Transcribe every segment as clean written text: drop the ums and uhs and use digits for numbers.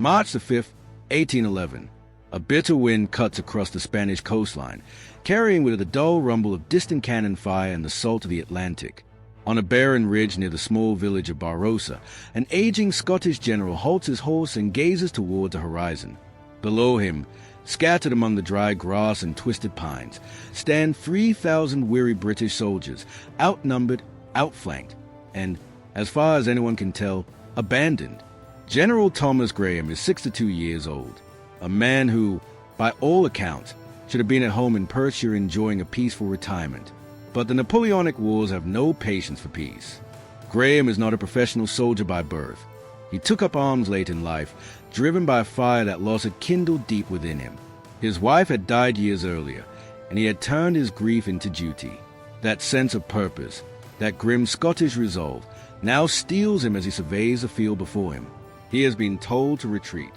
March the 5th, 1811. A bitter wind cuts across the Spanish coastline, carrying with it the dull rumble of distant cannon fire and the salt of the Atlantic. On a barren ridge near the small village of Barrosa, an aging Scottish general halts his horse and gazes toward the horizon. Below him, scattered among the dry grass and twisted pines, stand 3,000 weary British soldiers, outnumbered, outflanked, and, as far as anyone can tell, abandoned. General Thomas Graham is 62 years old, a man who, by all accounts, should have been at home in Perthshire enjoying a peaceful retirement. But the Napoleonic Wars have no patience for peace. Graham is not a professional soldier by birth. He took up arms late in life, driven by a fire that loss had kindled deep within him. His wife had died years earlier, and he had turned his grief into duty. That sense of purpose, that grim Scottish resolve, now steels him as he surveys the field before him. He has been told to retreat.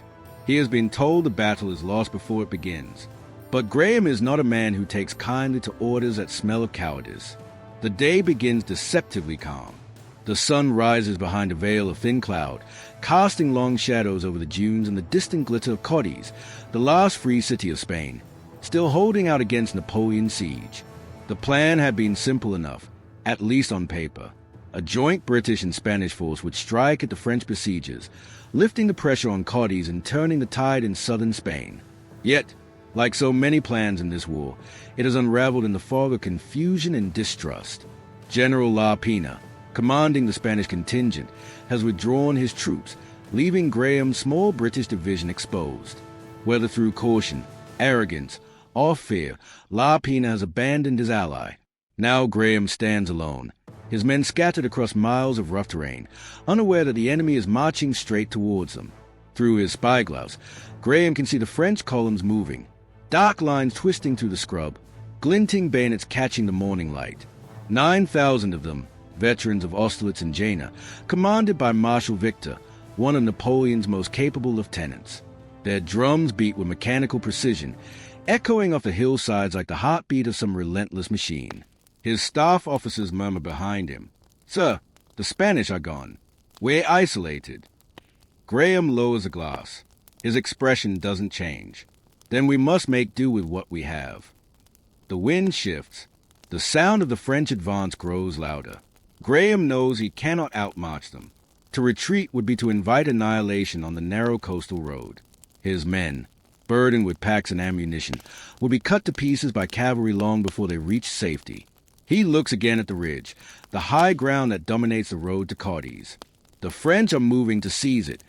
He has been told the battle is lost before it begins. But Graham is not a man who takes kindly to orders that smell of cowardice. The day begins deceptively calm. The sun rises behind a veil of thin cloud, casting long shadows over the dunes and the distant glitter of Cadiz, the last free city of Spain, still holding out against Napoleon's siege. The plan had been simple enough, at least on paper. A joint British and Spanish force would strike at the French besiegers, lifting the pressure on Cadiz and turning the tide in southern Spain. Yet, like so many plans in this war, it has unraveled in the fog of confusion and distrust. General La Pena, commanding the Spanish contingent, has withdrawn his troops, leaving Graham's small British division exposed. Whether through caution, arrogance, or fear, La Pena has abandoned his ally. Now Graham stands alone, his men scattered across miles of rough terrain, unaware that the enemy is marching straight towards them. Through his spyglass, Graham can see the French columns moving, dark lines twisting through the scrub, glinting bayonets catching the morning light. 9,000 of them, veterans of Austerlitz and Jena, commanded by Marshal Victor, one of Napoleon's most capable lieutenants. Their drums beat with mechanical precision, echoing off the hillsides like the heartbeat of some relentless machine. His staff officers murmur behind him, "Sir, the Spanish are gone. We're isolated." Graham lowers a glass. His expression doesn't change. Then we must make do with what we have. The wind shifts. The sound of the French advance grows louder. Graham knows he cannot outmarch them. To retreat would be to invite annihilation on the narrow coastal road. His men, burdened with packs and ammunition, will be cut to pieces by cavalry long before they reach safety. He looks again at the ridge, the high ground that dominates the road to Cadiz. The French are moving to seize it,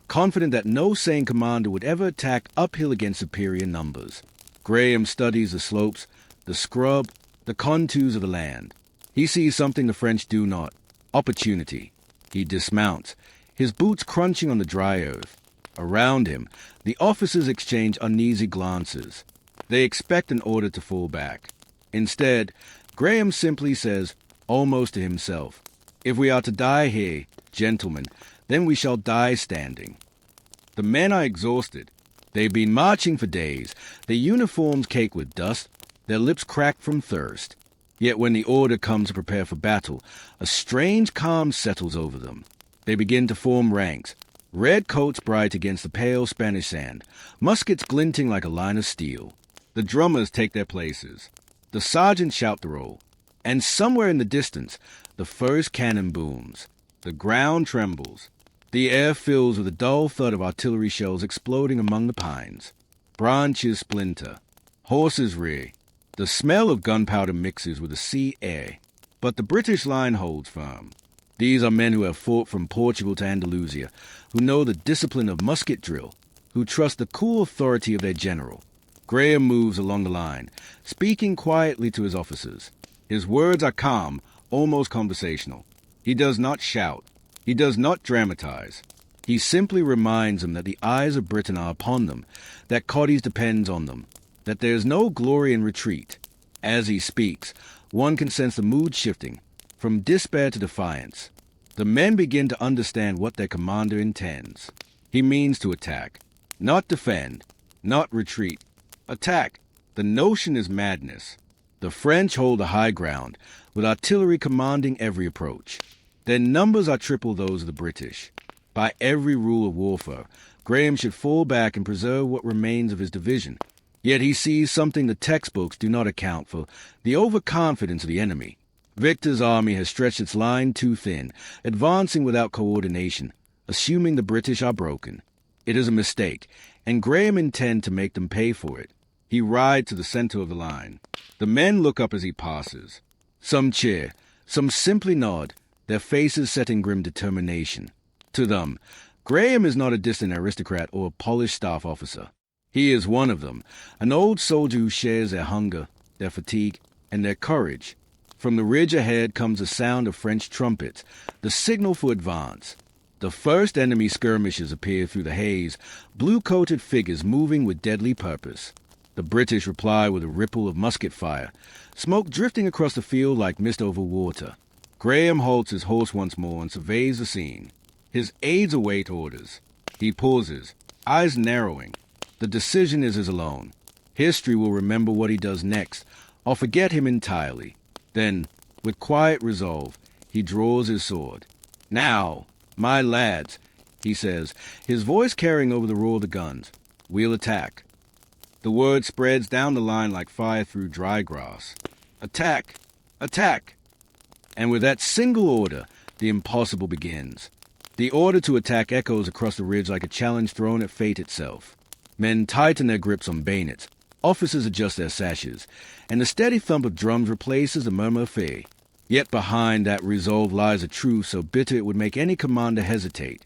confident that no sane commander would ever attack uphill against superior numbers. Graham studies the slopes, the scrub, the contours of the land. He sees something the French do not: opportunity. He dismounts, his boots crunching on the dry earth. Around him, the officers exchange uneasy glances. They expect an order to fall back. Instead, Graham simply says, almost to himself, "If we are to die here, gentlemen, then we shall die standing." The men are exhausted. They've been marching for days, their uniforms caked with dust, their lips cracked from thirst. Yet when the order comes to prepare for battle, a strange calm settles over them. They begin to form ranks, red coats bright against the pale Spanish sand, muskets glinting like a line of steel. The drummers take their places. The sergeants shout the roll. And somewhere in the distance, the first cannon booms. The ground trembles. The air fills with the dull thud of artillery shells exploding among the pines. Branches splinter. Horses rear. The smell of gunpowder mixes with the sea air. But the British line holds firm. These are men who have fought from Portugal to Andalusia, who know the discipline of musket drill, who trust the cool authority of their general. Graham moves along the line, speaking quietly to his officers. His words are calm, almost conversational. He does not shout. He does not dramatize. He simply reminds them that the eyes of Britain are upon them, that Cadiz depends on them, that there is no glory in retreat. As he speaks, one can sense the mood shifting, from despair to defiance. The men begin to understand what their commander intends. He means to attack, not defend, not retreat. Attack. The notion is madness. The French hold the high ground, with artillery commanding every approach. Their numbers are triple those of the British. By every rule of warfare, Graham should fall back and preserve what remains of his division. Yet he sees something the textbooks do not account for, the overconfidence of the enemy. Victor's army has stretched its line too thin, advancing without coordination, assuming the British are broken. It is a mistake, and Graham intends to make them pay for it. He rides to the center of the line. The men look up as he passes. Some cheer, some simply nod, their faces set in grim determination. To them, Graham is not a distant aristocrat or a polished staff officer. He is one of them, an old soldier who shares their hunger, their fatigue, and their courage. From the ridge ahead comes the sound of French trumpets, the signal for advance. The first enemy skirmishers appear through the haze, blue-coated figures moving with deadly purpose. The British reply with a ripple of musket fire, smoke drifting across the field like mist over water. Graham halts his horse once more and surveys the scene. His aides await orders. He pauses, eyes narrowing. The decision is his alone. History will remember what he does next, or forget him entirely. Then, with quiet resolve, he draws his sword. "Now, my lads," he says, his voice carrying over the roar of the guns, "we'll attack." The word spreads down the line like fire through dry grass. Attack! Attack! And with that single order, the impossible begins. The order to attack echoes across the ridge like a challenge thrown at fate itself. Men tighten their grips on bayonets, officers adjust their sashes, and the steady thump of drums replaces the murmur of fey. Yet behind that resolve lies a truth so bitter it would make any commander hesitate.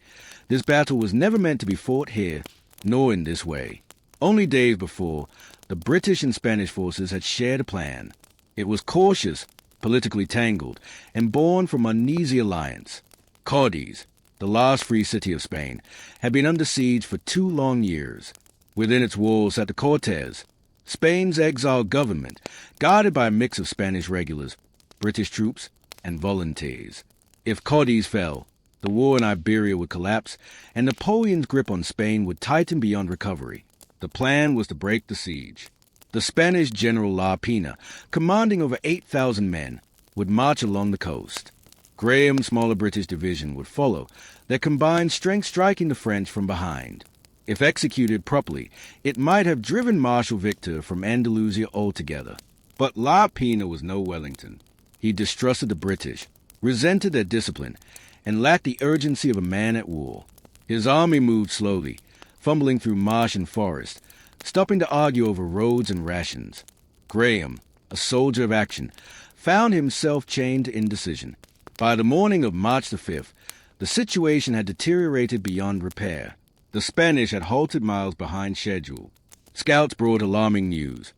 This battle was never meant to be fought here, nor in this way. Only days before, the British and Spanish forces had shared a plan. It was cautious, politically tangled, and born from uneasy alliance. Cadiz, the last free city of Spain, had been under siege for 2 long years. Within its walls sat the Cortes, Spain's exiled government, guarded by a mix of Spanish regulars, British troops, and volunteers. If Cadiz fell, the war in Iberia would collapse, and Napoleon's grip on Spain would tighten beyond recovery. The plan was to break the siege. The Spanish General La Pena, commanding over 8,000 men, would march along the coast. Graham's smaller British division would follow, their combined strength striking the French from behind. If executed properly, it might have driven Marshal Victor from Andalusia altogether. But La Pena was no Wellington. He distrusted the British, resented their discipline, and lacked the urgency of a man at war. His army moved slowly, fumbling through marsh and forest, stopping to argue over roads and rations. Graham, a soldier of action, found himself chained to indecision. By the morning of March the 5th, the situation had deteriorated beyond repair. The Spanish had halted miles behind schedule. Scouts brought alarming news.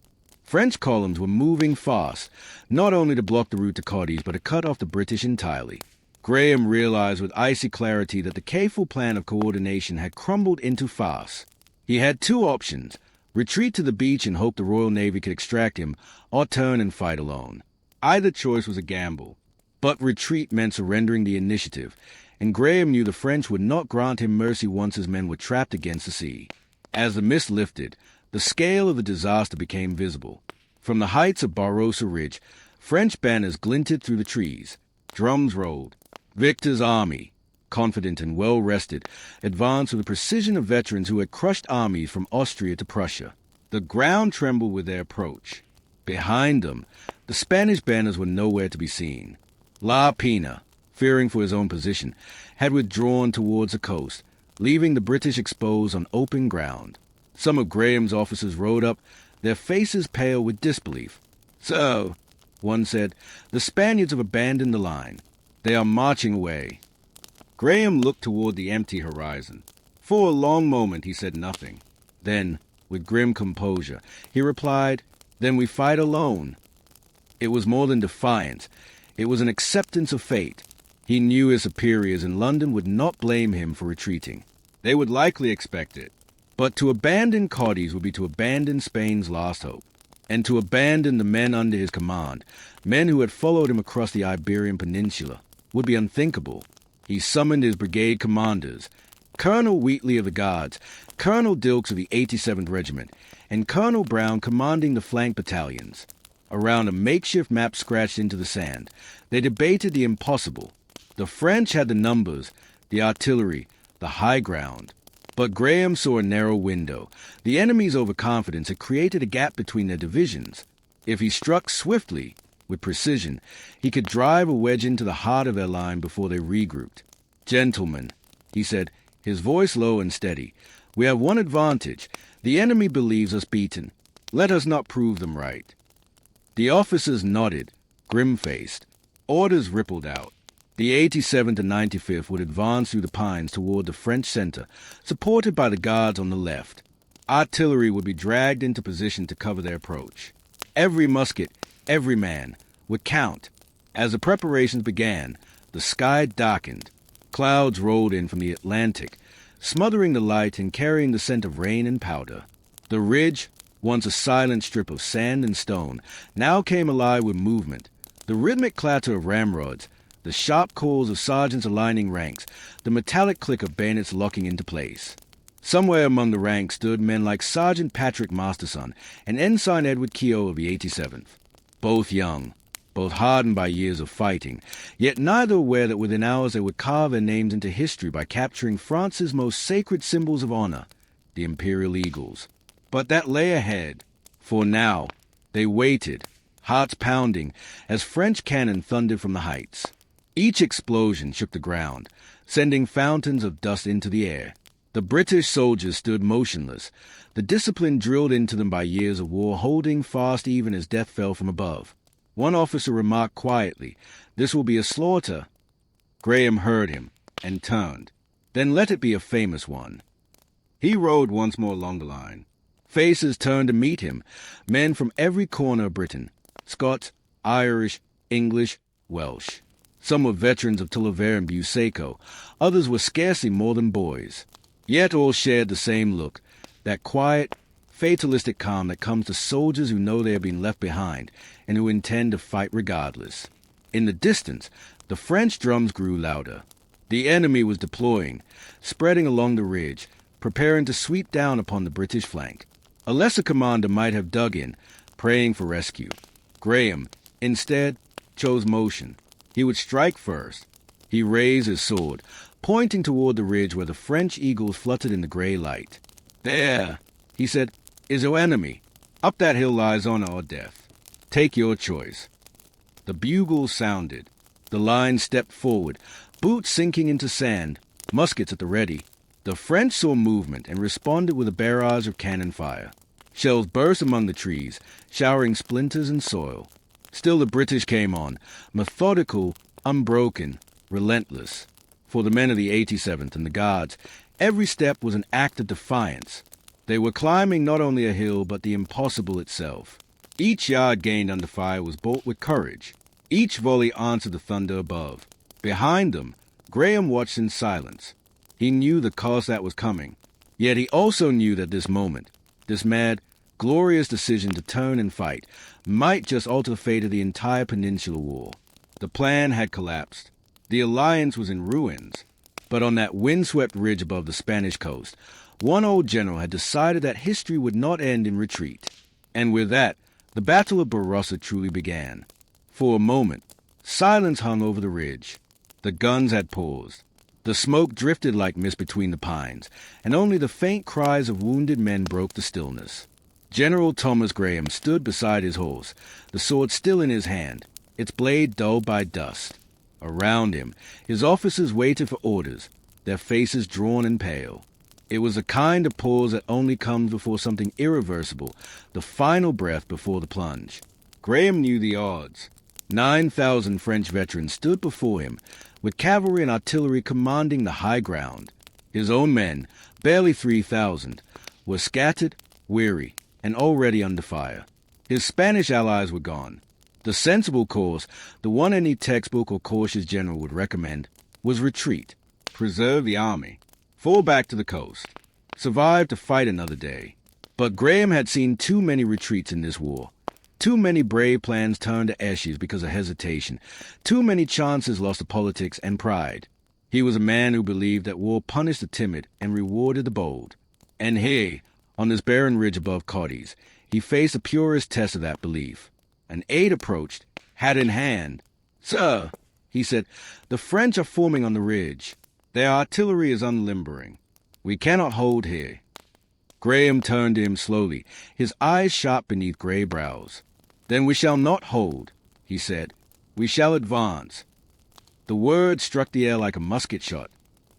French columns were moving fast, not only to block the route to Cadiz, but to cut off the British entirely. Graham realized with icy clarity that the careful plan of coordination had crumbled into farce. He had 2 options: retreat to the beach and hope the Royal Navy could extract him, or turn and fight alone. Either choice was a gamble. But retreat meant surrendering the initiative, and Graham knew the French would not grant him mercy once his men were trapped against the sea. As the mist lifted, the scale of the disaster became visible. From the heights of Barrosa Ridge, French banners glinted through the trees. Drums rolled. Victor's army, confident and well-rested, advanced with the precision of veterans who had crushed armies from Austria to Prussia. The ground trembled with their approach. Behind them, the Spanish banners were nowhere to be seen. La Pena, fearing for his own position, had withdrawn towards the coast, leaving the British exposed on open ground. Some of Graham's officers rode up, their faces pale with disbelief. "So," one said, "the Spaniards have abandoned the line. They are marching away." Graham looked toward the empty horizon. For a long moment he said nothing. Then, with grim composure, he replied, "Then we fight alone." It was more than defiance. It was an acceptance of fate. He knew his superiors in London would not blame him for retreating. They would likely expect it. But to abandon Cadiz would be to abandon Spain's last hope, and to abandon the men under his command, men who had followed him across the Iberian Peninsula, would be unthinkable. He summoned his brigade commanders, Colonel Wheatley of the Guards, Colonel Dilks of the 87th Regiment, and Colonel Brown commanding the flank battalions. Around a makeshift map scratched into the sand, they debated the impossible. The French had the numbers, the artillery, the high ground. But Graham saw a narrow window. The enemy's overconfidence had created a gap between their divisions. If he struck swiftly, with precision, he could drive a wedge into the heart of their line before they regrouped. "Gentlemen," he said, his voice low and steady, "we have one advantage. The enemy believes us beaten. Let us not prove them right." The officers nodded, grim-faced. Orders rippled out. The 87th and 95th would advance through the pines toward the French center, supported by the guards on the left. Artillery would be dragged into position to cover their approach. Every musket, every man, would count. As the preparations began, the sky darkened. Clouds rolled in from the Atlantic, smothering the light and carrying the scent of rain and powder. The ridge, once a silent strip of sand and stone, now came alive with movement. The rhythmic clatter of ramrods, the sharp calls of sergeants aligning ranks, the metallic click of bayonets locking into place. Somewhere among the ranks stood men like Sergeant Patrick Masterson and Ensign Edward Keogh of the 87th. Both young, both hardened by years of fighting, yet neither aware that within hours they would carve their names into history by capturing France's most sacred symbols of honor, the Imperial Eagles. But that lay ahead. For now, they waited, hearts pounding, as French cannon thundered from the heights. Each explosion shook the ground, sending fountains of dust into the air. The British soldiers stood motionless, the discipline drilled into them by years of war holding fast even as death fell from above. One officer remarked quietly, "This will be a slaughter." Graham heard him, and turned. "Then let it be a famous one." He rode once more along the line. Faces turned to meet him, men from every corner of Britain, Scots, Irish, English, Welsh. Some were veterans of Tillavaer and Busaco, others were scarcely more than boys. Yet all shared the same look, that quiet, fatalistic calm that comes to soldiers who know they have been left behind and who intend to fight regardless. In the distance, the French drums grew louder. The enemy was deploying, spreading along the ridge, preparing to sweep down upon the British flank. A lesser commander might have dug in, praying for rescue. Graham, instead, chose motion. He would strike first. He raised his sword, pointing toward the ridge where the French eagles fluttered in the gray light. "There," he said, "is your enemy. Up that hill lies honor or death. Take your choice." The bugles sounded. The line stepped forward, boots sinking into sand, muskets at the ready. The French saw movement and responded with a barrage of cannon fire. Shells burst among the trees, showering splinters and soil. Still the British came on, methodical, unbroken, relentless. For the men of the 87th and the Guards, every step was an act of defiance. They were climbing not only a hill, but the impossible itself. Each yard gained under fire was bought with courage. Each volley answered the thunder above. Behind them, Graham watched in silence. He knew the cost that was coming. Yet he also knew that this moment, this mad, glorious decision to turn and fight, might just alter the fate of the entire Peninsular War. The plan had collapsed. The alliance was in ruins. But on that windswept ridge above the Spanish coast, one old general had decided that history would not end in retreat. And with that, the Battle of Barrosa truly began. For a moment, silence hung over the ridge. The guns had paused. The smoke drifted like mist between the pines, and only the faint cries of wounded men broke the stillness. General Thomas Graham stood beside his horse, the sword still in his hand, its blade dulled by dust. Around him, his officers waited for orders, their faces drawn and pale. It was a kind of pause that only comes before something irreversible, the final breath before the plunge. Graham knew the odds. 9,000 French veterans stood before him, with cavalry and artillery commanding the high ground. His own men, barely 3,000, were scattered, weary, and already under fire. His Spanish allies were gone. The sensible course, the one any textbook or cautious general would recommend, was retreat, preserve the army, fall back to the coast, survive to fight another day. But Graham had seen too many retreats in this war. Too many brave plans turned to ashes because of hesitation. Too many chances lost to politics and pride. He was a man who believed that war punished the timid and rewarded the bold. And here, on this barren ridge above Cadiz, he faced the purest test of that belief. An aide approached, hat in hand. "Sir," he said, "the French are forming on the ridge. Their artillery is unlimbering. We cannot hold here. Graham turned to him slowly, his eyes sharp beneath grey brows. Then we shall not hold, he said. We shall advance. The word struck the air like a musket shot.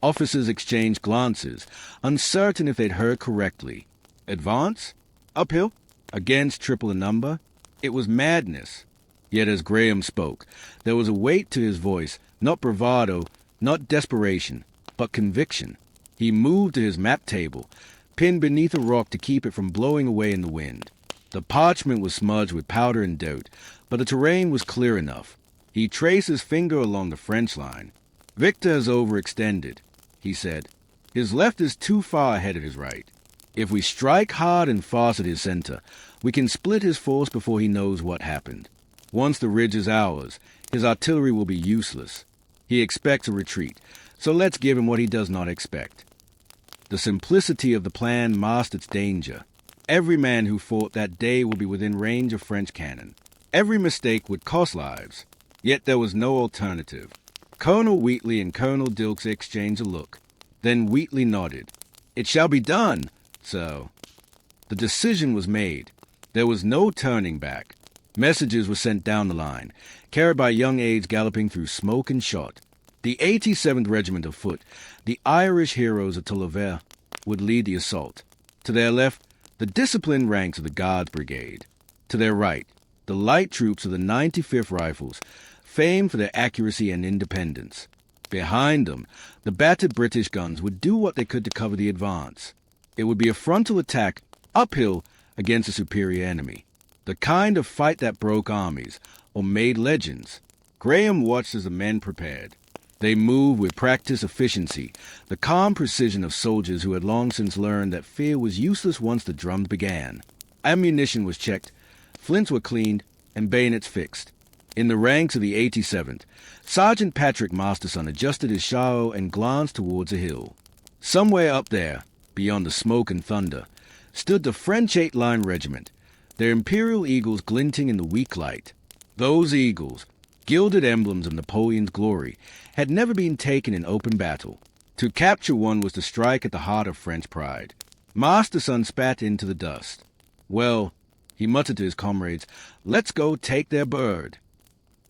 Officers exchanged glances, uncertain if they'd heard correctly. Advance? Uphill? Against triple the number? It was madness. Yet as Graham spoke, there was a weight to his voice, not bravado, not desperation, but conviction. He moved to his map table, pinned beneath a rock to keep it from blowing away in the wind. The parchment was smudged with powder and dirt, but the terrain was clear enough. He traced his finger along the French line. Victor has overextended, he said. His left is too far ahead of his right. If we strike hard and fast at his center, we can split his force before he knows what happened. Once the ridge is ours, his artillery will be useless. He expects a retreat, so let's give him what he does not expect. The simplicity of the plan masked its danger. Every man who fought that day would be within range of French cannon. Every mistake would cost lives. Yet there was no alternative. Colonel Wheatley and Colonel Dilks exchanged a look. Then Wheatley nodded. It shall be done, sir. The decision was made. There was no turning back. Messages were sent down the line, carried by young aides galloping through smoke and shot. The 87th Regiment of Foot, the Irish heroes of Tolover, would lead the assault. To their left, the disciplined ranks of the Guards Brigade. To their right, the light troops of the 95th Rifles, famed for their accuracy and independence. Behind them, the battered British guns would do what they could to cover the advance. It would be a frontal attack, uphill, against a superior enemy. The kind of fight that broke armies, or made legends. Graham watched as the men prepared. They moved with practiced efficiency, the calm precision of soldiers who had long since learned that fear was useless once the drums began. Ammunition was checked, flints were cleaned, and bayonets fixed. In the ranks of the 87th, Sergeant Patrick Masterson adjusted his shao and glanced towards a hill. Somewhere up there, beyond the smoke and thunder, stood the French 8-line regiment, their Imperial Eagles glinting in the weak light. Those eagles, gilded emblems of Napoleon's glory, had never been taken in open battle. To capture one was to strike at the heart of French pride. Masterson spat into the dust. Well, he muttered to his comrades, let's go take their bird.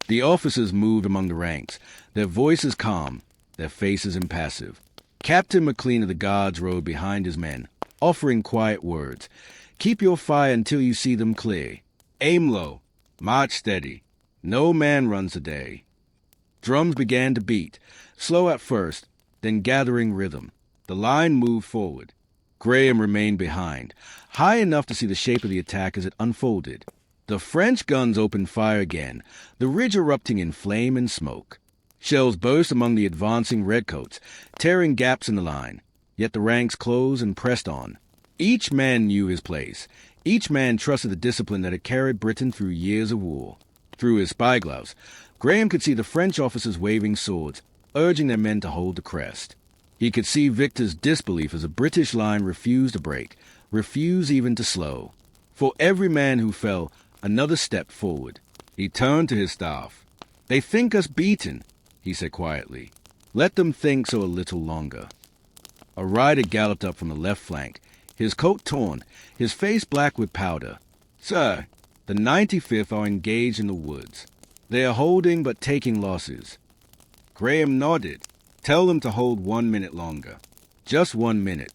The officers moved among the ranks, their voices calm, their faces impassive. Captain McLean of the Guards rode behind his men, offering quiet words. Keep your fire until you see them clear. Aim low. March steady. No man runs a day. Drums began to beat, slow at first, then gathering rhythm. The line moved forward. Graham remained behind, high enough to see the shape of the attack as it unfolded. The French guns opened fire again, the ridge erupting in flame and smoke. Shells burst among the advancing redcoats, tearing gaps in the line. Yet the ranks closed and pressed on. Each man knew his place. Each man trusted the discipline that had carried Britain through years of war. Through his spyglass, Graham could see the French officers waving swords, urging their men to hold the crest. He could see Victor's disbelief as the British line refused to break, refused even to slow. For every man who fell, another step forward. He turned to his staff. They think us beaten, he said quietly. Let them think so a little longer. A rider galloped up from the left flank, his coat torn, his face black with powder. Sir, the 95th are engaged in the woods. They are holding but taking losses. Graham nodded. Tell them to hold 1 minute longer. Just 1 minute.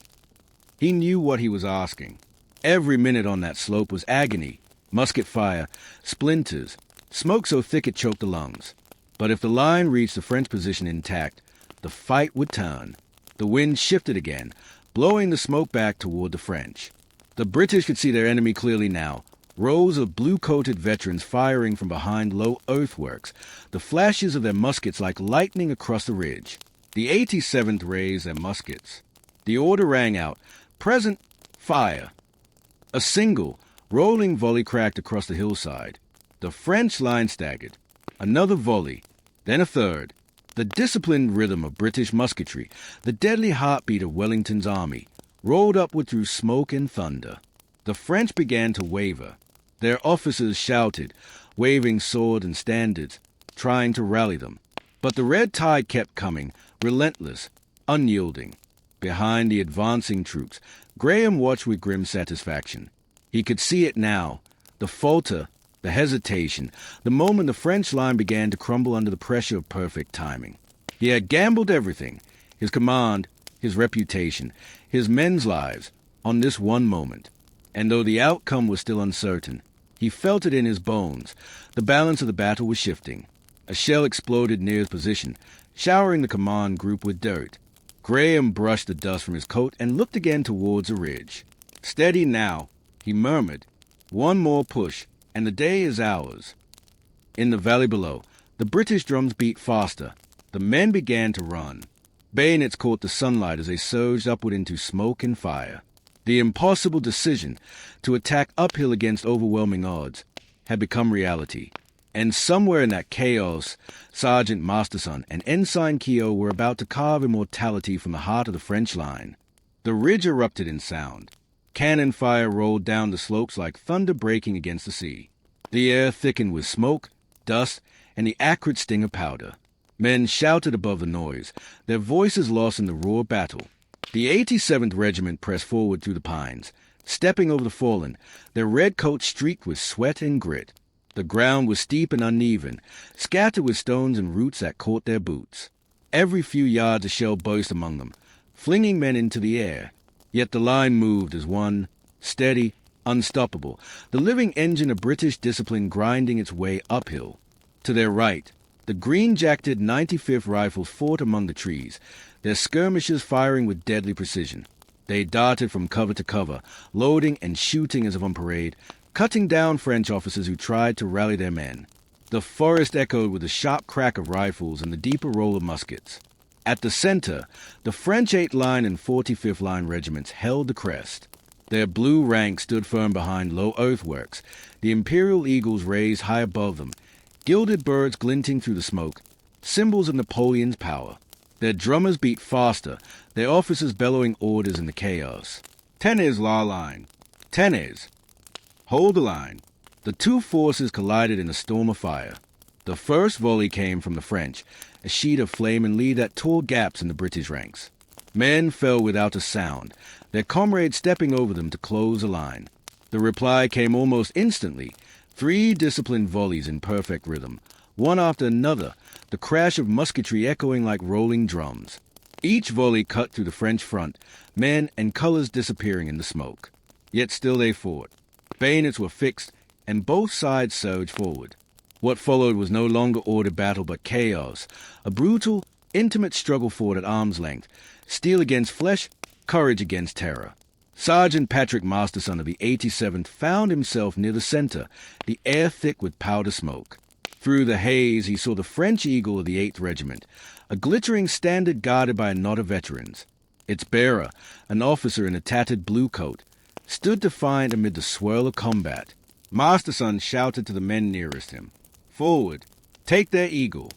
He knew what he was asking. Every minute on that slope was agony, musket fire, splinters, smoke so thick it choked the lungs. But if the line reached the French position intact, the fight would turn. The wind shifted again, blowing the smoke back toward the French. The British could see their enemy clearly now, rows of blue-coated veterans firing from behind low earthworks, the flashes of their muskets like lightning across the ridge. The 87th raised their muskets. The order rang out, "Present, fire!" A single, rolling volley cracked across the hillside. The French line staggered. Another volley, then a third. The disciplined rhythm of British musketry, the deadly heartbeat of Wellington's army, rolled upward through smoke and thunder. The French began to waver. Their officers shouted, waving sword and standards, trying to rally them. But the red tide kept coming, relentless, unyielding. Behind the advancing troops, Graham watched with grim satisfaction. He could see it now, the falter, the hesitation, the moment the French line began to crumble under the pressure of perfect timing. He had gambled everything, his command, his reputation, his men's lives, on this one moment. And though the outcome was still uncertain, he felt it in his bones. The balance of the battle was shifting. A shell exploded near his position, showering the command group with dirt. Graham brushed the dust from his coat and looked again towards the ridge. "Steady now," he murmured. "One more push, and the day is ours." In the valley below, the British drums beat faster. The men began to run. Bayonets caught the sunlight as they surged upward into smoke and fire. The impossible decision to attack uphill against overwhelming odds had become reality. And somewhere in that chaos, Sergeant Masterson and Ensign Keogh were about to carve immortality from the heart of the French line. The ridge erupted in sound. Cannon fire rolled down the slopes like thunder breaking against the sea. The air thickened with smoke, dust, and the acrid sting of powder. Men shouted above the noise, their voices lost in the raw battle. The 87th Regiment pressed forward through the pines, stepping over the fallen, their red coats streaked with sweat and grit. The ground was steep and uneven, scattered with stones and roots that caught their boots. Every few yards a shell burst among them, flinging men into the air. Yet the line moved as one, steady, unstoppable, the living engine of British discipline grinding its way uphill. To their right, the green-jacketed 95th Rifles fought among the trees, their skirmishers firing with deadly precision. They darted from cover to cover, loading and shooting as if on parade, cutting down French officers who tried to rally their men. The forest echoed with the sharp crack of rifles and the deeper roll of muskets. At the center, the French 8th Line and 45th Line regiments held the crest. Their blue ranks stood firm behind low earthworks, the Imperial Eagles raised high above them, gilded birds glinting through the smoke, symbols of Napoleon's power. Their drummers beat faster, their officers bellowing orders in the chaos. "Tenez la line! Tenez! Hold the line!" The two forces collided in a storm of fire. The first volley came from the French, a sheet of flame and lead that tore gaps in the British ranks. Men fell without a sound, their comrades stepping over them to close the line. The reply came almost instantly, 3 disciplined volleys in perfect rhythm, one after another, the crash of musketry echoing like rolling drums. Each volley cut through the French front, men and colors disappearing in the smoke. Yet still they fought. Bayonets were fixed, and both sides surged forward. What followed was no longer ordered battle but chaos, a brutal, intimate struggle fought at arm's length, steel against flesh, courage against terror. Sergeant Patrick Masterson of the 87th found himself near the center, the air thick with powder smoke. Through the haze he saw the French Eagle of the 8th Regiment, a glittering standard guarded by a knot of veterans. Its bearer, an officer in a tattered blue coat, stood defiant amid the swirl of combat. Masterson shouted to the men nearest him, "Forward! Take their eagle!"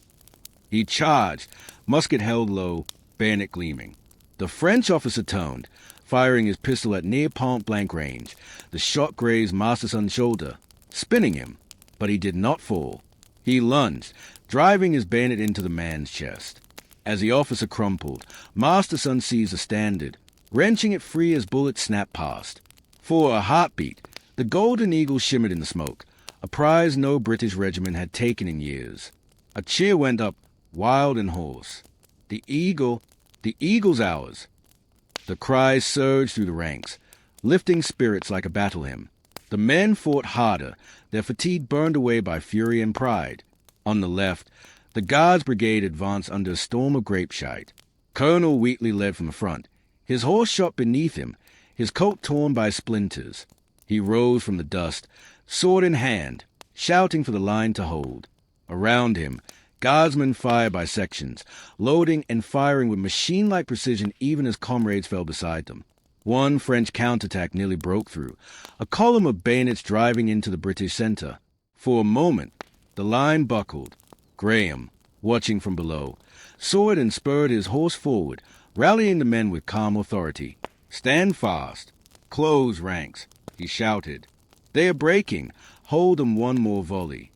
He charged, musket held low, bayonet gleaming. The French officer turned, firing his pistol at near point-blank range. The shot grazed Masterson's shoulder, spinning him, but he did not fall. He lunged, driving his bayonet into the man's chest. As the officer crumpled, Masterson seized the standard, wrenching it free as bullets snapped past. For a heartbeat, the Golden Eagle shimmered in the smoke, a prize no British regiment had taken in years. A cheer went up, wild and hoarse. The Eagle's ours. The cries surged through the ranks, lifting spirits like a battle hymn. The men fought harder, their fatigue burned away by fury and pride. On the left, the Guards Brigade advanced under a storm of grapeshot. Colonel Wheatley led from the front, his horse shot beneath him, his coat torn by splinters. He rose from the dust, sword in hand, shouting for the line to hold. Around him, Guardsmen fired by sections, loading and firing with machine-like precision even as comrades fell beside them. One French counterattack nearly broke through, a column of bayonets driving into the British center. For a moment, the line buckled. Graham, watching from below, soared and spurred his horse forward, rallying the men with calm authority. "Stand fast. Close ranks," he shouted. "They are breaking. Hold them one more volley."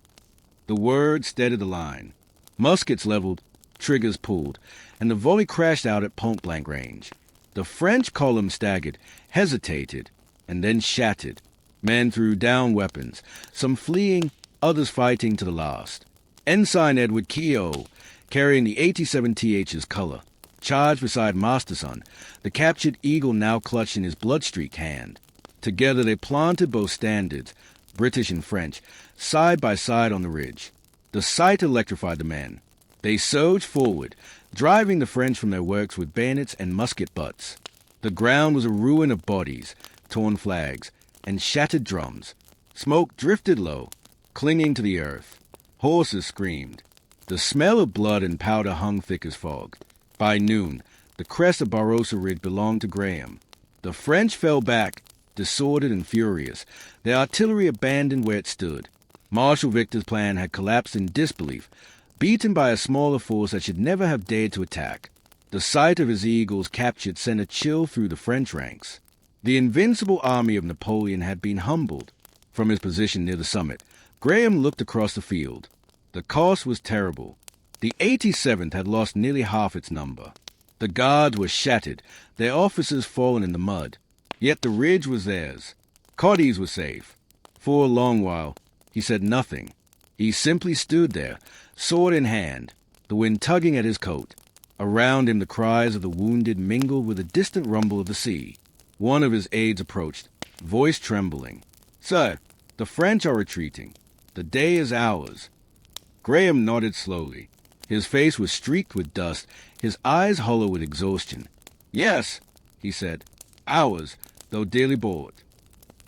The word steadied the line. Muskets leveled, triggers pulled, and the volley crashed out at point-blank range. The French column staggered, hesitated, and then shattered. Men threw down weapons, some fleeing, others fighting to the last. Ensign Edward Keogh, carrying the 87th's color, charged beside Masterson, the captured eagle now clutched in his blood-streaked hand. Together they planted both standards, British and French, side by side on the ridge. The sight electrified the men. They surged forward, driving the French from their works with bayonets and musket butts. The ground was a ruin of bodies, torn flags, and shattered drums. Smoke drifted low, clinging to the earth. Horses screamed. The smell of blood and powder hung thick as fog. By noon, the crest of Barrosa Ridge belonged to Graham. The French fell back, disordered and furious, their artillery abandoned where it stood. Marshal Victor's plan had collapsed in disbelief, beaten by a smaller force that should never have dared to attack. The sight of his eagles captured sent a chill through the French ranks. The invincible army of Napoleon had been humbled. From his position near the summit, Graham looked across the field. The cost was terrible. The 87th had lost nearly half its number. The guards were shattered, their officers fallen in the mud. Yet the ridge was theirs. Cadiz was safe. For a long while, he said nothing. He simply stood there, sword in hand, the wind tugging at his coat. Around him the cries of the wounded mingled with the distant rumble of the sea. One of his aides approached, voice trembling. "Sir, the French are retreating. The day is ours." Graham nodded slowly. His face was streaked with dust, his eyes hollow with exhaustion. "Yes," he said, "ours, though dearly bought."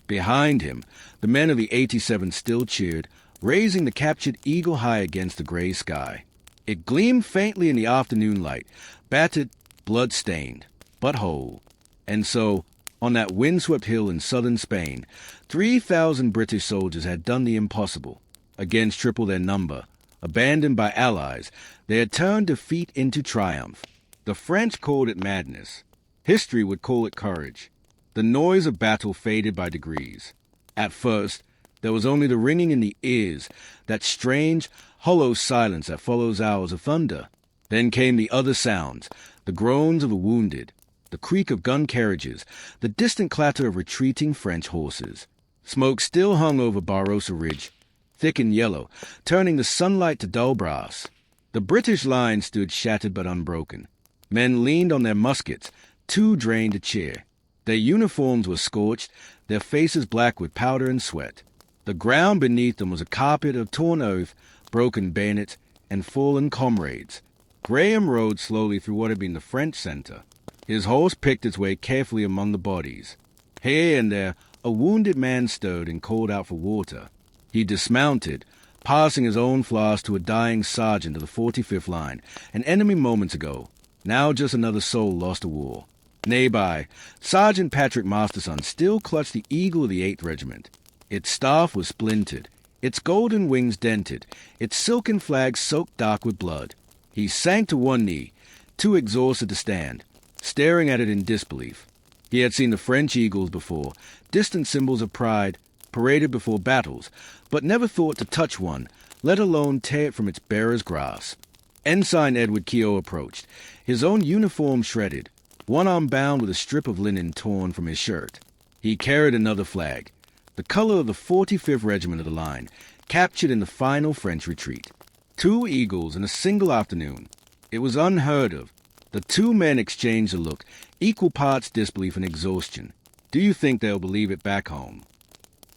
Behind him, the men of the 87th still cheered, raising the captured eagle high against the gray sky. It gleamed faintly in the afternoon light, battered, blood-stained, but whole. And so, on that windswept hill in southern Spain, 3,000 British soldiers had done the impossible. Against triple their number, abandoned by allies, they had turned defeat into triumph. The French called it madness. History would call it courage. The noise of battle faded by degrees. At first, there was only the ringing in the ears, that strange, hollow silence that follows hours of thunder. Then came the other sounds, the groans of the wounded, the creak of gun carriages, the distant clatter of retreating French horses. Smoke still hung over Barrosa Ridge, thick and yellow, turning the sunlight to dull brass. The British line stood shattered but unbroken. Men leaned on their muskets, too drained to cheer. Their uniforms were scorched, their faces black with powder and sweat. The ground beneath them was a carpet of torn earth, broken bayonets, and fallen comrades. Graham rode slowly through what had been the French center. His horse picked its way carefully among the bodies. Here and there, a wounded man stirred and called out for water. He dismounted, passing his own flask to a dying sergeant of the 45th Line, an enemy moments ago, now just another soul lost to war. Nearby, Sergeant Patrick Masterson still clutched the eagle of the 8th Regiment. Its staff was splintered, its golden wings dented, its silken flag soaked dark with blood. He sank to one knee, too exhausted to stand, staring at it in disbelief. He had seen the French eagles before, distant symbols of pride, paraded before battles, but never thought to touch one, let alone tear it from its bearer's grasp. Ensign Edward Keogh approached, his own uniform shredded, one arm bound with a strip of linen torn from his shirt. He carried another flag, the color of the 45th Regiment of the line, captured in the final French retreat. 2 eagles in a single afternoon. It was unheard of. The 2 men exchanged a look, equal parts disbelief and exhaustion. "Do you think they'll believe it back home?"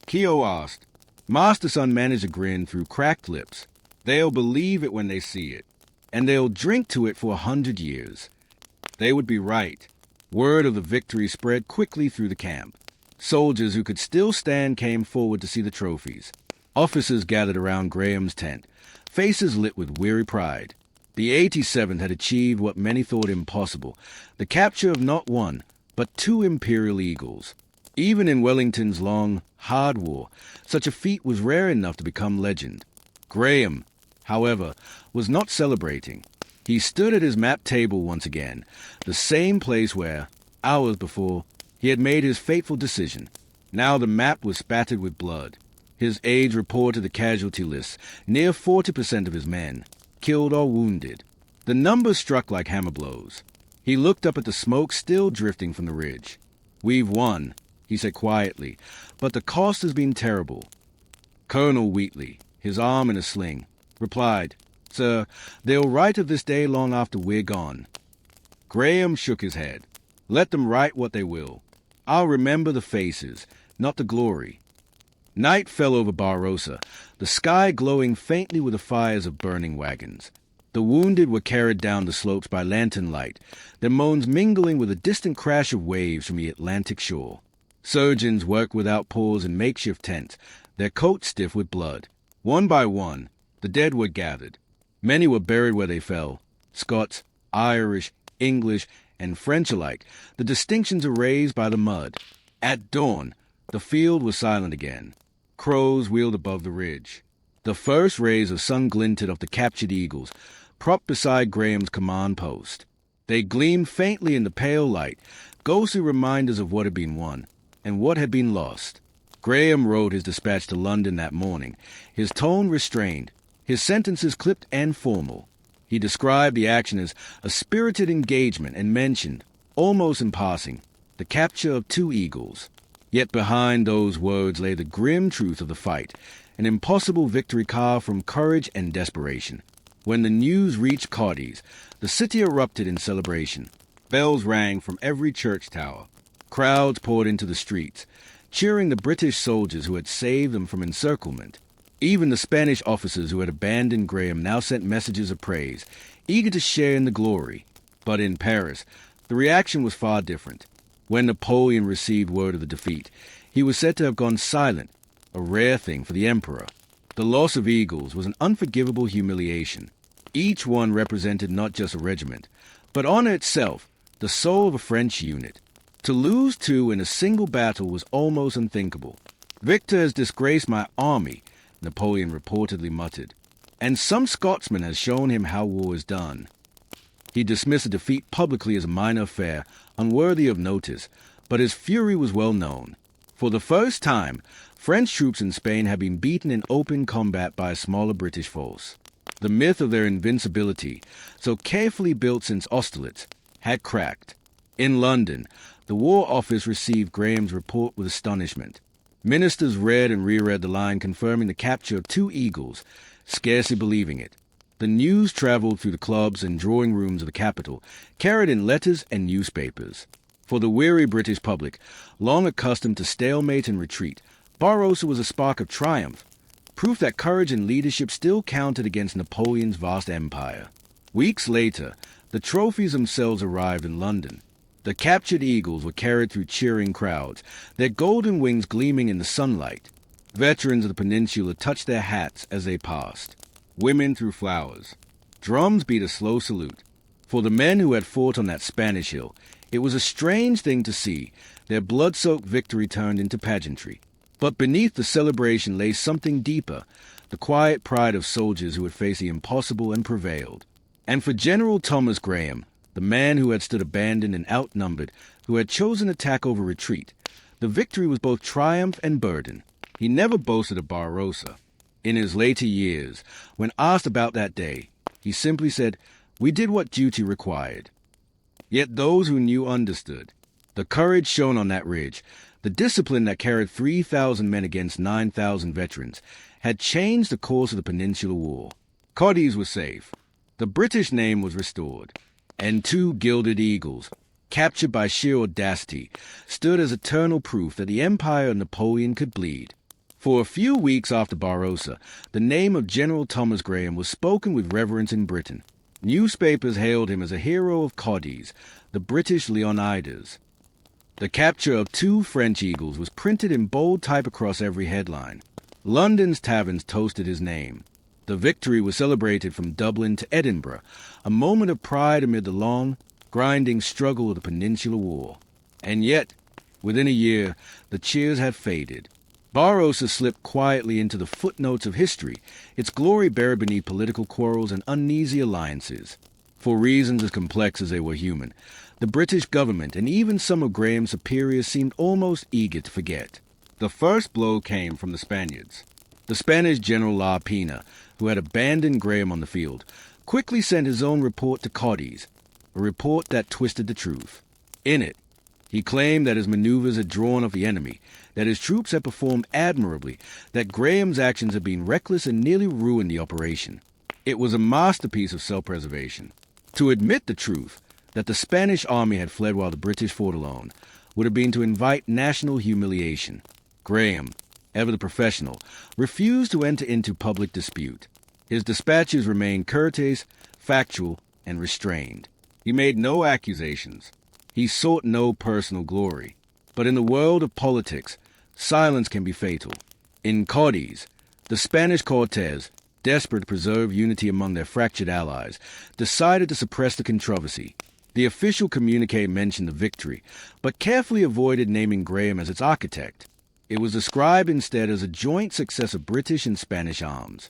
Keogh asked. Masterson managed a grin through cracked lips. "They'll believe it when they see it, and they'll drink to it for 100 years. They would be right." Word of the victory spread quickly through the camp. Soldiers who could still stand came forward to see the trophies. Officers gathered around Graham's tent, faces lit with weary pride. The 87th had achieved what many thought impossible, the capture of not 1, but 2 Imperial Eagles. Even in Wellington's long, hard war, such a feat was rare enough to become legend. Graham, however, was not celebrating. He stood at his map table once again, the same place where, hours before, he had made his fateful decision. Now the map was spattered with blood. His aides reported the casualty lists, near 40% of his men, killed or wounded. The numbers struck like hammer blows. He looked up at the smoke still drifting from the ridge. "We've won," he said quietly, "but the cost has been terrible." Colonel Wheatley, his arm in a sling, replied, "Sir, they'll write of this day long after we're gone." Graham shook his head. "Let them write what they will. I'll remember the faces, not the glory." Night fell over Barrosa, the sky glowing faintly with the fires of burning wagons. The wounded were carried down the slopes by lantern light, their moans mingling with a distant crash of waves from the Atlantic shore. Surgeons worked without pause in makeshift tents, their coats stiff with blood. One by one, the dead were gathered. Many were buried where they fell. Scots, Irish, English, and French alike, the distinctions erased by the mud. At dawn, the field was silent again. Crows wheeled above the ridge. The first rays of sun glinted off the captured Eagles, propped beside Graham's command post. They gleamed faintly in the pale light, ghostly reminders of what had been won, and what had been lost. Graham wrote his dispatch to London that morning, his tone restrained, his sentences clipped and formal. He described the action as a spirited engagement and mentioned, almost in passing, the capture of 2 eagles. Yet behind those words lay the grim truth of the fight, an impossible victory carved from courage and desperation. When the news reached Cadiz, the city erupted in celebration. Bells rang from every church tower. Crowds poured into the streets, cheering the British soldiers who had saved them from encirclement. Even the Spanish officers who had abandoned Graham now sent messages of praise, eager to share in the glory. But in Paris, the reaction was far different. When Napoleon received word of the defeat, he was said to have gone silent, a rare thing for the emperor. The loss of eagles was an unforgivable humiliation. Each one represented not just a regiment, but honor itself, the soul of a French unit. To lose 2 in a single battle was almost unthinkable. "Victor has disgraced my army," Napoleon reportedly muttered, "and some Scotsman has shown him how war is done." He dismissed the defeat publicly as a minor affair, unworthy of notice, but his fury was well known. For the first time, French troops in Spain had been beaten in open combat by a smaller British force. The myth of their invincibility, so carefully built since Austerlitz, had cracked. In London, the War Office received Graham's report with astonishment. Ministers read and reread the line confirming the capture of 2 eagles, scarcely believing it. The news traveled through the clubs and drawing rooms of the capital, carried in letters and newspapers. For the weary British public, long accustomed to stalemate and retreat, Barrosa was a spark of triumph, proof that courage and leadership still counted against Napoleon's vast empire. Weeks later, the trophies themselves arrived in London. The captured eagles were carried through cheering crowds, their golden wings gleaming in the sunlight. Veterans of the peninsula touched their hats as they passed. Women threw flowers. Drums beat a slow salute. For the men who had fought on that Spanish hill, it was a strange thing to see, their blood-soaked victory turned into pageantry. But beneath the celebration lay something deeper, the quiet pride of soldiers who had faced the impossible and prevailed. And for General Thomas Graham, the man who had stood abandoned and outnumbered, who had chosen attack over retreat, the victory was both triumph and burden. He never boasted of Barrosa. In his later years, when asked about that day, he simply said, "We did what duty required." Yet those who knew understood. The courage shown on that ridge, the discipline that carried 3,000 men against 9,000 veterans, had changed the course of the Peninsular War. Cadiz was safe. The British name was restored. And 2 gilded eagles, captured by sheer audacity, stood as eternal proof that the empire of Napoleon could bleed. For a few weeks after Barrosa, the name of General Thomas Graham was spoken with reverence in Britain. Newspapers hailed him as a hero of Cadiz, the British Leonidas. The capture of 2 French eagles was printed in bold type across every headline. London's taverns toasted his name. The victory was celebrated from Dublin to Edinburgh, a moment of pride amid the long, grinding struggle of the Peninsular War. And yet, within a year, the cheers had faded. Barrosa slipped quietly into the footnotes of history, its glory buried beneath political quarrels and uneasy alliances. For reasons as complex as they were human, the British government and even some of Graham's superiors seemed almost eager to forget. The first blow came from the Spaniards. The Spanish General La Pena, who had abandoned Graham on the field, quickly sent his own report to Cadiz. a report that twisted the truth. In it, he claimed that his maneuvers had drawn off the enemy, that his troops had performed admirably, that Graham's actions had been reckless and nearly ruined the operation. It was a masterpiece of self-preservation. To admit the truth, that the Spanish army had fled while the British fought alone, would have been to invite national humiliation. Graham, ever the professional, refused to enter into public dispute. His dispatches remained courteous, factual, and restrained. He made no accusations. He sought no personal glory. But in the world of politics, silence can be fatal. In Cadiz, the Spanish Cortes, desperate to preserve unity among their fractured allies, decided to suppress the controversy. The official communique mentioned the victory, but carefully avoided naming Graham as its architect. It was described instead as a joint success of British and Spanish arms.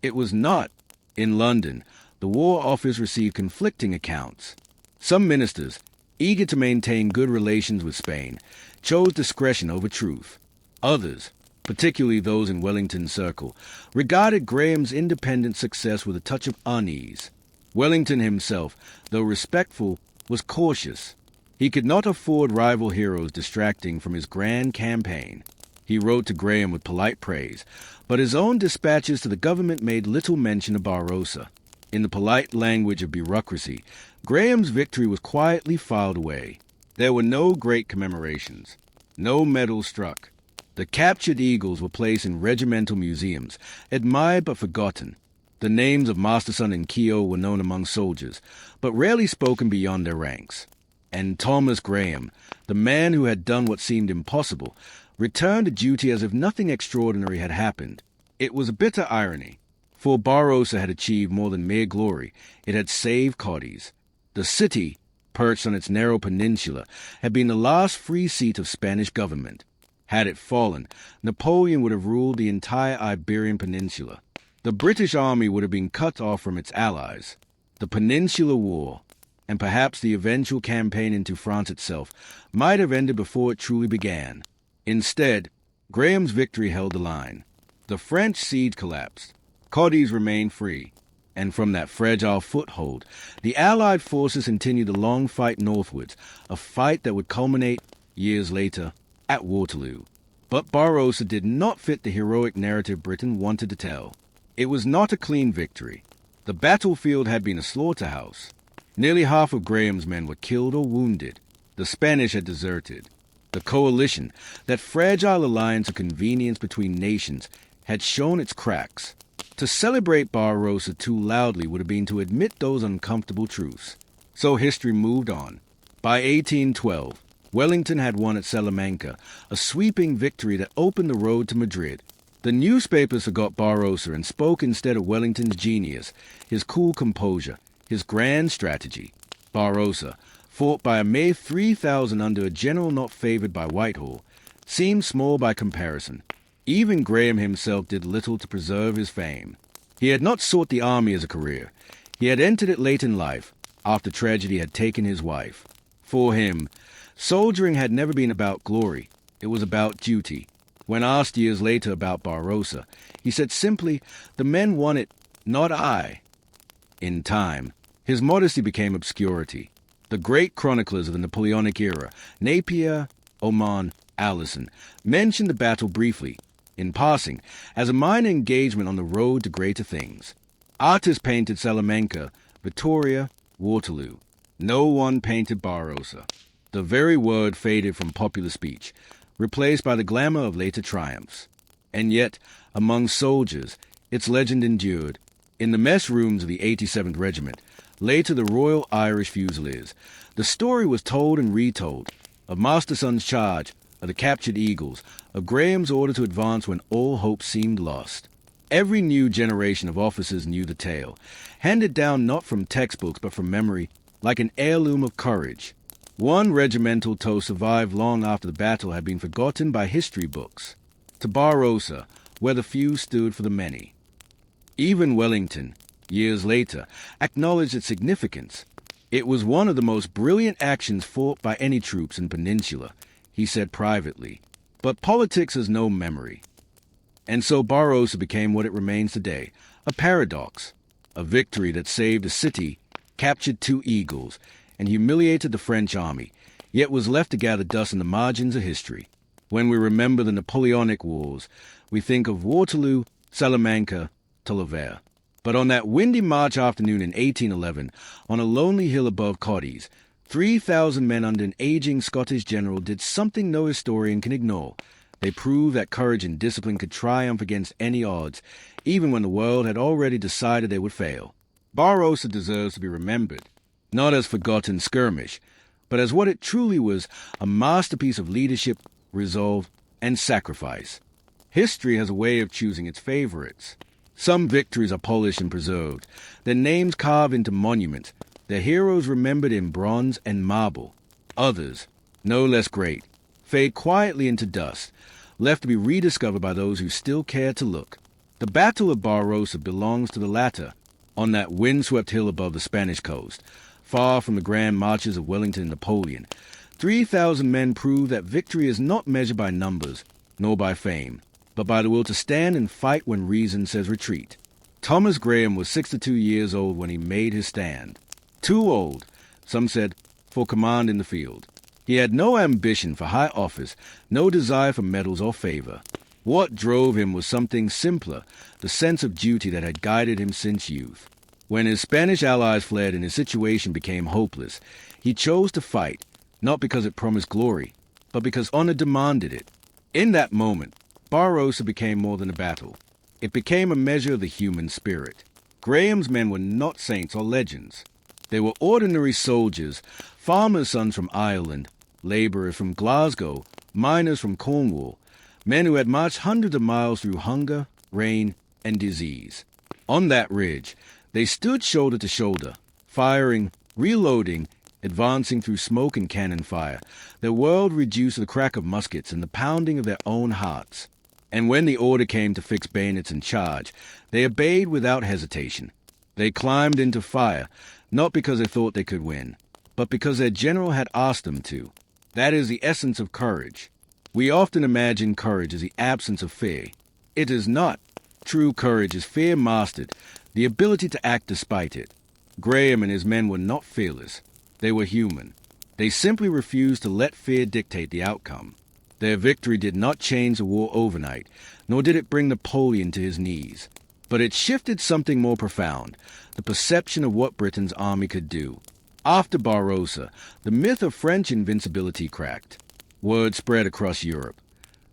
It was not. In London, the War Office received conflicting accounts. Some ministers, eager to maintain good relations with Spain, chose discretion over truth. Others, particularly those in Wellington's circle, regarded Graham's independent success with a touch of unease. Wellington himself, though respectful, was cautious. He could not afford rival heroes distracting from his grand campaign. He wrote to Graham with polite praise, but his own dispatches to the government made little mention of Barrosa. In the polite language of bureaucracy, Graham's victory was quietly filed away. There were no great commemorations, no medals struck. The captured Eagles were placed in regimental museums, admired but forgotten. The names of Masterson and Keogh were known among soldiers, but rarely spoken beyond their ranks. And Thomas Graham, the man who had done what seemed impossible, returned to duty as if nothing extraordinary had happened. It was a bitter irony, for Barrosa had achieved more than mere glory. It had saved Cadiz. The city, perched on its narrow peninsula, had been the last free seat of Spanish government. Had it fallen, Napoleon would have ruled the entire Iberian Peninsula. The British army would have been cut off from its allies. The Peninsular War, and perhaps the eventual campaign into France itself, might have ended before it truly began. Instead, Graham's victory held the line. The French siege collapsed. Cadiz remained free, and from that fragile foothold, the Allied forces continued the long fight northwards, a fight that would culminate, years later, at Waterloo. But Barrosa did not fit the heroic narrative Britain wanted to tell. It was not a clean victory. The battlefield had been a slaughterhouse. Nearly half of Graham's men were killed or wounded. The Spanish had deserted. The coalition, that fragile alliance of convenience between nations, had shown its cracks. To celebrate Barrosa too loudly would have been to admit those uncomfortable truths. So history moved on. By 1812, Wellington had won at Salamanca, a sweeping victory that opened the road to Madrid. The newspapers forgot Barrosa and spoke instead of Wellington's genius, his cool composure, his grand strategy. Barrosa, fought by a mere 3,000 under a general not favored by Whitehall, seemed small by comparison. Even Graham himself did little to preserve his fame. He had not sought the army as a career. He had entered it late in life, after tragedy had taken his wife. For him, soldiering had never been about glory. It was about duty. When asked years later about Barrosa, he said simply, "The men won it, not I." In time, his modesty became obscurity. The great chroniclers of the Napoleonic era, Napier, Oman, Allison, mentioned the battle briefly, in passing, as a minor engagement on the road to greater things. Artists painted Salamanca, Vittoria, Waterloo. No one painted Barrosa. The very word faded from popular speech, replaced by the glamour of later triumphs. And yet, among soldiers, its legend endured. In the mess rooms of the 87th Regiment, later the Royal Irish Fusiliers, the story was told and retold, of Masterson's charge, of the captured Eagles, of Graham's order to advance when all hope seemed lost. Every new generation of officers knew the tale, handed down not from textbooks but from memory, like an heirloom of courage. One regimental toast survived long after the battle had been forgotten by history books. To Barrosa, where the few stood for the many. Even Wellington, years later, acknowledged its significance. It was one of the most brilliant actions fought by any troops in Peninsula, he said privately. But politics has no memory. And so Barrosa became what it remains today, a paradox, a victory that saved a city captured 2 eagles, and humiliated the French army, yet was left to gather dust in the margins of history. When we remember the Napoleonic Wars, we think of Waterloo, Salamanca, Tolover. But on that windy March afternoon in 1811, on a lonely hill above Cadiz, 3,000 men under an aging Scottish general did something no historian can ignore. They proved that courage and discipline could triumph against any odds, even when the world had already decided they would fail. Barrosa deserves to be remembered, not as forgotten skirmish, but as what it truly was, a masterpiece of leadership, resolve, and sacrifice. History has a way of choosing its favorites. Some victories are polished and preserved, their names carved into monuments, their heroes remembered in bronze and marble. Others, no less great, fade quietly into dust, left to be rediscovered by those who still care to look. The Battle of Barrosa belongs to the latter, on that windswept hill above the Spanish coast, far from the grand marches of Wellington and Napoleon. 3,000 men prove that victory is not measured by numbers, nor by fame, but by the will to stand and fight when reason says retreat. Thomas Graham was 62 years old when he made his stand. Too old, some said, for command in the field. He had no ambition for high office, no desire for medals or favor. What drove him was something simpler, the sense of duty that had guided him since youth. When his Spanish allies fled and his situation became hopeless, he chose to fight, not because it promised glory, but because honor demanded it. In that moment, Barrosa became more than a battle. It became a measure of the human spirit. Graham's men were not saints or legends. They were ordinary soldiers, farmers' sons from Ireland, laborers from Glasgow, miners from Cornwall, men who had marched hundreds of miles through hunger, rain, and disease. On that ridge, they stood shoulder to shoulder, firing, reloading, advancing through smoke and cannon fire, their world reduced to the crack of muskets and the pounding of their own hearts. And when the order came to fix bayonets and charge, they obeyed without hesitation. They climbed into fire, not because they thought they could win, but because their general had asked them to. That is the essence of courage. We often imagine courage as the absence of fear. It is not. True courage is fear mastered, the ability to act despite it. Graham and his men were not fearless. They were human. They simply refused to let fear dictate the outcome. Their victory did not change the war overnight, nor did it bring Napoleon to his knees. But it shifted something more profound, the perception of what Britain's army could do. After Barrosa, the myth of French invincibility cracked. Word spread across Europe.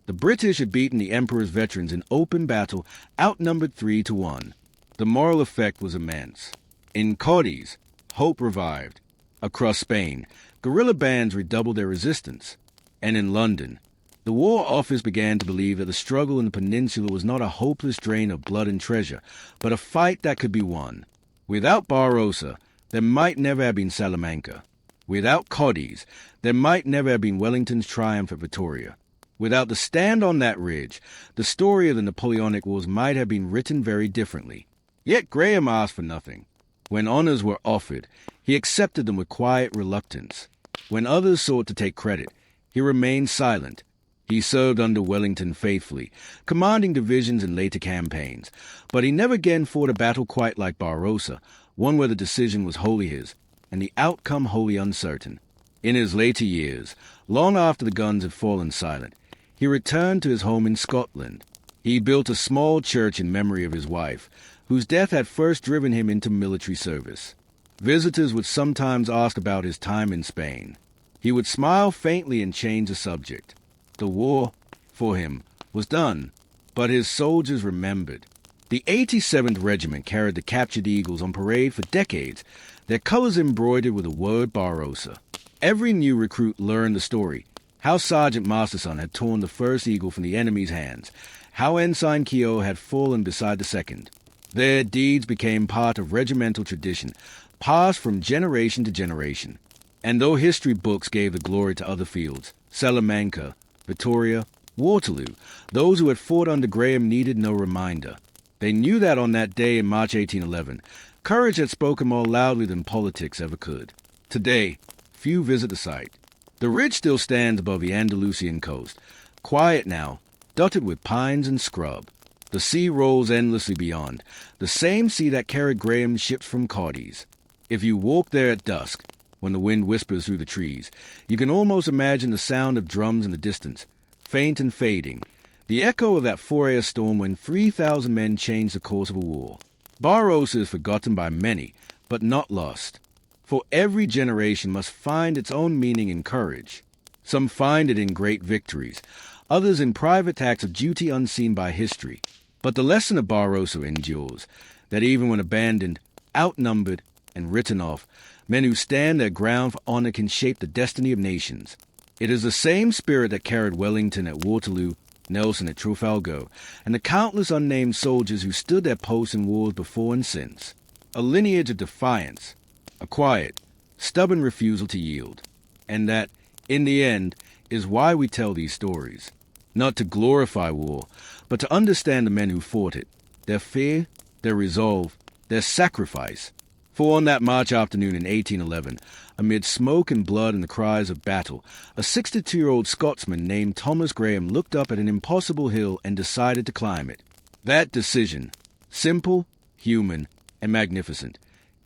The British had beaten the Emperor's veterans in open battle, outnumbered 3-1. The moral effect was immense. In Cadiz, hope revived. Across Spain, guerrilla bands redoubled their resistance. And in London, the War Office began to believe that the struggle in the peninsula was not a hopeless drain of blood and treasure, but a fight that could be won. Without Barrosa, there might never have been Salamanca. Without Cadiz, there might never have been Wellington's triumph at Vittoria. Without the stand on that ridge, the story of the Napoleonic Wars might have been written very differently. Yet Graham asked for nothing. When honors were offered, he accepted them with quiet reluctance. When others sought to take credit, he remained silent. He served under Wellington faithfully, commanding divisions in later campaigns, but he never again fought a battle quite like Barrosa, one where the decision was wholly his, and the outcome wholly uncertain. In his later years, long after the guns had fallen silent, he returned to his home in Scotland. He built a small church in memory of his wife, whose death had first driven him into military service. Visitors would sometimes ask about his time in Spain. He would smile faintly and change the subject. The war, for him, was done, but his soldiers remembered. The 87th Regiment carried the captured Eagles on parade for decades, their colors embroidered with the word Barrosa. Every new recruit learned the story, how Sergeant Masterson had torn the first eagle from the enemy's hands, how Ensign Keogh had fallen beside the second. Their deeds became part of regimental tradition, passed from generation to generation. And though history books gave the glory to other fields, Salamanca, Vittoria, Waterloo, those who had fought under Graham needed no reminder. They knew that on that day in March 1811, courage had spoken more loudly than politics ever could. Today, few visit the site. The ridge still stands above the Andalusian coast, quiet now, dotted with pines and scrub. The sea rolls endlessly beyond, the same sea that carried Graham's ships from Cadiz. If you walk there at dusk, when the wind whispers through the trees, you can almost imagine the sound of drums in the distance, faint and fading, the echo of that 4-hour storm when 3,000 men changed the course of a war. Barrosa is forgotten by many, but not lost. For every generation must find its own meaning and courage. Some find it in great victories, others in private acts of duty unseen by history. But the lesson of Barrosa endures, that even when abandoned, outnumbered, and written off, men who stand their ground for honor can shape the destiny of nations. It is the same spirit that carried Wellington at Waterloo, Nelson at Trafalgar, and the countless unnamed soldiers who stood their posts in wars before and since. A lineage of defiance, a quiet, stubborn refusal to yield. And that, in the end, is why we tell these stories. Not to glorify war, but to understand the men who fought it, their fear, their resolve, their sacrifice. For on that March afternoon in 1811, amid smoke and blood and the cries of battle, a 62-year-old Scotsman named Thomas Graham looked up at an impossible hill and decided to climb it. That decision, simple, human, and magnificent,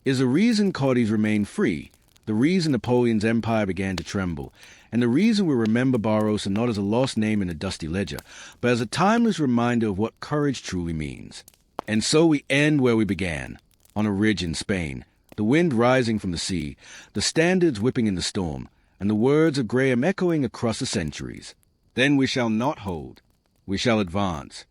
is the reason colonies remained free, the reason Napoleon's empire began to tremble, and the reason we remember Barrosa not as a lost name in a dusty ledger, but as a timeless reminder of what courage truly means. And so we end where we began, on a ridge in Spain, the wind rising from the sea, the standards whipping in the storm, and the words of Graham echoing across the centuries. Then we shall not hold, we shall advance.